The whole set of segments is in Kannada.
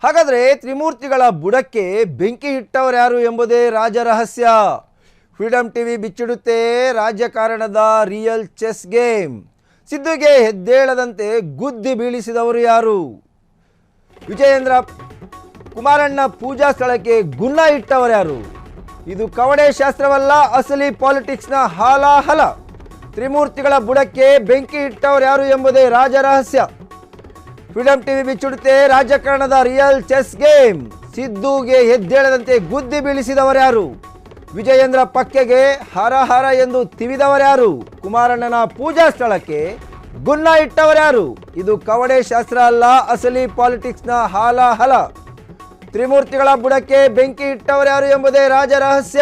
ಹಾಗಾದ್ರೆ ತ್ರಿಮೂರ್ತಿಗಳ ಬುಡಕ್ಕೆ ಬೆಂಕಿ ಇಟ್ಟವರು ಯಾರು ಎಂಬುದೇ ರಾಜರಹಸ್ಯ. ಫ್ರೀಡಂ ಟಿವಿ ಬಿಚ್ಚಿಡುತ್ತೆ ರಾಜಕಾರಣದ ರಿಯಲ್ ಚೆಸ್ ಗೇಮ್. ಸಿದ್ದುಗೆ ಹೆದ್ದೇಳದಂತೆ ಗುದ್ದಿ ಬೀಳಿಸಿದವರು ಯಾರು? ವಿಜಯೇಂದ್ರ ಕುಮಾರಣ್ಣ ಪೂಜಾ ಸ್ಥಳಕ್ಕೆ ಗುನ್ನ ಇಟ್ಟವರು ಯಾರು? ಇದು ಕವಡೆ ಶಾಸ್ತ್ರವಲ್ಲ, ಅಸಲಿ ಪಾಲಿಟಿಕ್ಸ್ನ ಹಾಲಾಹಲ. ತ್ರಿಮೂರ್ತಿಗಳ ಬುಡಕ್ಕೆ ಬೆಂಕಿ ಇಟ್ಟವರು ಯಾರು ಎಂಬುದೇ ರಾಜರಹಸ್ಯ. ಫ್ರೀಡಂ ಟಿವಿ ಬಿಚ್ಚಿಡುತ್ತೆ ರಾಜಕಾರಣದ ರಿಯಲ್ ಚೆಸ್ ಗೇಮ್. ಸಿದ್ದುಗೆ ಹೆದ್ದೇಳದಂತೆ ಗುದ್ದಿ ಬೀಳಿಸಿದವರು ಯಾರು? ವಿಜಯೇಂದ್ರ ಪಕ್ಕೆಗೆ ಹರ ಹರ ಎಂದು ತಿವಿದವರ್ಯಾರು? ಕುಮಾರಣ್ಣನ ಪೂಜಾ ಸ್ಥಳಕ್ಕೆ ಗುನ್ನ ಇಟ್ಟವರ್ಯಾರು? ಇದು ಕವಡೆ ಶಾಸ್ತ್ರ ಅಲ್ಲ, ಅಸಲಿ ಪಾಲಿಟಿಕ್ಸ್ನ ಹಾಲಾಹಲ. ತ್ರಿಮೂರ್ತಿಗಳ ಬುಡಕ್ಕೆ ಬೆಂಕಿ ಇಟ್ಟವರ್ಯಾರು ಎಂಬುದೇ ರಾಜರಹಸ್ಯ.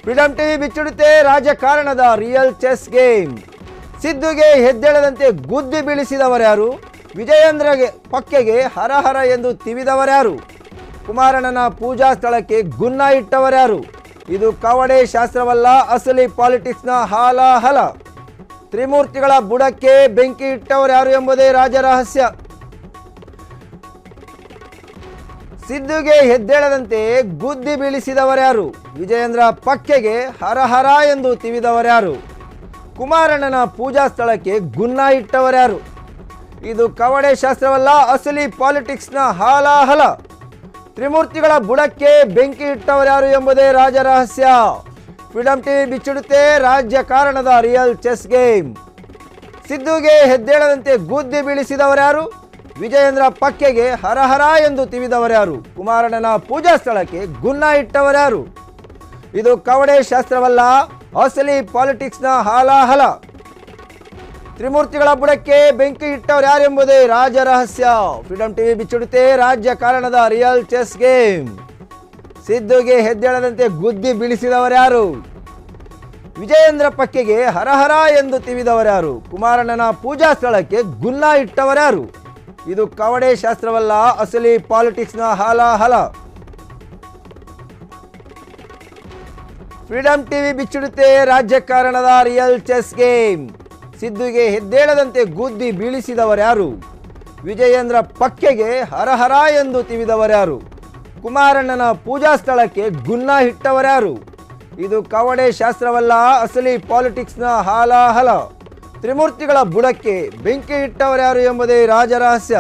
ಫ್ರೀಡಂ ಟಿವಿ ಬಿಚ್ಚಿಡುತ್ತೆ ರಾಜಕಾರಣದ ರಿಯಲ್ ಚೆಸ್ ಗೇಮ್. ಸಿದ್ದುಗೆ ಹೆದ್ದೇಳದಂತೆ ಗುದ್ದಿ ಬೀಳಿಸಿದವರ್ಯಾರು? ವಿಜಯೇಂದ್ರಗೆ ಪಕ್ಕೆಗೆ ಹರ ಹರ ಎಂದು ತಿವಿದವರ್ಯಾರು? ಕುಮಾರಣ್ಣನ ಪೂಜಾ ಸ್ಥಳಕ್ಕೆ ಗುನ್ನ ಇಟ್ಟವರ್ಯಾರು? ಇದು ಕವಡೆ ಶಾಸ್ತ್ರವಲ್ಲ, ಅಸಲಿ ಪಾಲಿಟಿಕ್ಸ್ನ ಹಾಲಾಹಲ. ತ್ರಿಮೂರ್ತಿಗಳ ಬುಡಕ್ಕೆ ಬೆಂಕಿ ಇಟ್ಟವರ್ಯಾರು ಎಂಬುದೇ ರಾಜರಹಸ್ಯ. ಸಿದ್ದುಗೆ ಹೆದ್ದೇಳದಂತೆ ಗುದ್ದಿ ಬೀಳಿಸಿದವರ್ಯಾರು? ವಿಜಯೇಂದ್ರ ಪಕ್ಕೆಗೆ ಹರ ಹರ ಎಂದು ತಿವಿದವರ್ಯಾರು? ಕುಮಾರಣ್ಣನ ಪೂಜಾ ಸ್ಥಳಕ್ಕೆ ಗುನ್ನ ಇಟ್ಟವರ್ಯಾರು? ಇದು ಕವಡೆ ಶಾಸ್ತ್ರವಲ್ಲ, ಅಸಲಿ ಪಾಲಿಟಿಕ್ಸ್ನ ಹಾಲಾಹಲ. ತ್ರಿಮೂರ್ತಿಗಳ ಬುಡಕ್ಕೆ ಬೆಂಕಿ ಇಟ್ಟವರ್ಯಾರು ಎಂಬುದೇ ರಾಜರಹಸ್ಯ. ಫ್ರೀಡಂ ಟಿವಿ ಬಿಚ್ಚಿಡುತ್ತೆ ರಾಜಕಾರಣದ ರಿಯಲ್ ಚೆಸ್ ಗೇಮ್. ಸಿದ್ದುಗೆ ಹೆದ್ದೇಳದಂತೆ ಗುದ್ದಿ ಬೀಳಿಸಿದವರ್ಯಾರು? ವಿಜಯೇಂದ್ರ ಪಕ್ಕೆಗೆ ಹರ ಹರ ಎಂದು ತಿವಿದವರ್ಯಾರು? ಕುಮಾರಣ್ಣನ ಪೂಜಾ ಸ್ಥಳಕ್ಕೆ ಗುನ್ನ ಇಟ್ಟವರ್ಯಾರು? ಇದು ಕವಡೆ ಶಾಸ್ತ್ರವಲ್ಲ, ಅಸಲಿ ಪಾಲಿಟಿಕ್ಸ್ನ ಹಾಲಾಹಲ. ತ್ರಿಮೂರ್ತಿಗಳ ಬುಡಕ್ಕೆ ಬೆಂಕಿ ಇಟ್ಟವರು ಯಾರು ಎಂಬುದೇ ರಾಜರಹಸ್ಯ. ಫ್ರೀಡಂ ಟಿವಿ ಬಿಚ್ಚಿಡುತ್ತೆ ರಾಜಕಾರಣದ ರಿಯಲ್ ಚೆಸ್ ಗೇಮ್. ಸಿದ್ದುಗೆ ಹೆದ್ದೇಳದಂತೆ ಗುದ್ದಿ ಬೀಳಿಸಿದವರ್ಯಾರು? ವಿಜಯೇಂದ್ರ ಪಕ್ಕೆಗೆ ಹರಹರ ಎಂದು ತಿವಿದವರ್ಯಾರು? ಕುಮಾರಣ್ಣನ ಪೂಜಾ ಸ್ಥಳಕ್ಕೆ ಗುನ್ನ ಇಟ್ಟವರ್ಯಾರು? ಇದು ಕವಡೆ ಶಾಸ್ತ್ರವಲ್ಲ, ಅಸಲಿ ಪಾಲಿಟಿಕ್ಸ್ನ ಹಾಲಾಹಲ. ಫ್ರೀಡಂ ಟಿವಿ ಬಿಚ್ಚಿಡುತ್ತೆ ರಾಜಕಾರಣದ ರಿಯಲ್ ಚೆಸ್ ಗೇಮ್. ಸಿದ್ದುಗೆ ಹೆದ್ದೇಳದಂತೆ ಗುದ್ದಿ ಬೀಳಿಸಿದವರ್ಯಾರು? ವಿಜಯೇಂದ್ರ ಪಕ್ಕೆಗೆ ಹರಹರ ಎಂದು ತಿವಿದವರ್ಯಾರು? ಕುಮಾರಣ್ಣನ ಪೂಜಾ ಸ್ಥಳಕ್ಕೆ ಗುನ್ನ ಇಟ್ಟವರ್ಯಾರು? ಇದು ಕವಡೆ ಶಾಸ್ತ್ರವಲ್ಲ, ಅಸಲಿ ಪಾಲಿಟಿಕ್ಸ್ನ ಹಾಲಾಹಲ. ತ್ರಿಮೂರ್ತಿಗಳ ಬುಡಕ್ಕೆ ಬೆಂಕಿ ಇಟ್ಟವರ್ಯಾರು ಎಂಬುದೇ ರಾಜರಹಸ್ಯ.